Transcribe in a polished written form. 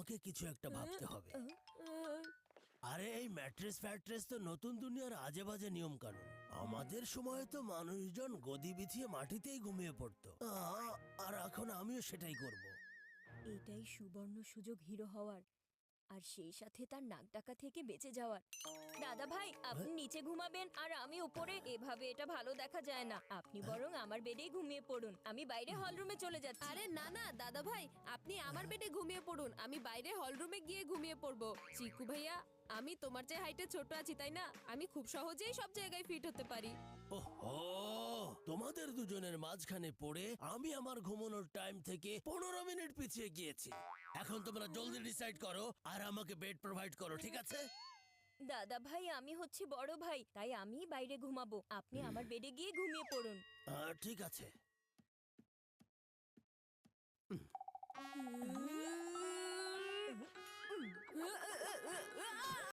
আমাকে কিছু একটা ভাবতে হবে। আরে এই ম্যাট্রেস ফ্যাট্রেস তো নতুন দুনিয়ার আজে বাজে নিয়ম কানুন। আমাদের সময় তো মানুষজন গদি বিছিয়ে মাটিতেই ঘুমিয়ে পড়তো। আর এখন আমিও সেটাই করব। এটাই সুবর্ণ সুযোগ হিরো হওয়ার, আর সেই সাথে তার নাক ডাকা থেকে বেঁচে যাওয়ার। দাদা ভাই, আপনি নিচে ঘুমাবেন আর আমি উপরে। এভাবে এটা ভালো দেখা যায় না। আপনি বরং আমার বেডেই ঘুমিয়ে পড়ুন, আমি বাইরে হলরুমে চলে যাচ্ছি। আরে না না দাদা ভাই, আপনি আমার বেডে ঘুমিয়ে পড়ুন, আমি বাইরে হলরুমে গিয়ে ঘুমিয়ে পড়বো। চিকু ভাইয়া, আমি তোমার চেয়ে হাইটে ছোট আছি তাই না? আমি খুব সহজেই সব জায়গায় ফিট হতে পারি। ওহো, তোমাদের দুজনের মাঝখানে পড়ে আমি আমার ঘুমানোর টাইম থেকে 15 মিনিট পিছিয়ে গিয়েছি। এখন তোমরা জলদি ডিসাইড করো আর আমাকে বেড প্রোভাইড করো, ঠিক আছে? দাদা ভাই, আমি হচ্ছি বড় ভাই, তাই আমি বাইরে ঘুমাবো। আপনি আমার বেডে গিয়ে ঘুমিয়ে পড়ুন। ঠিক আছে।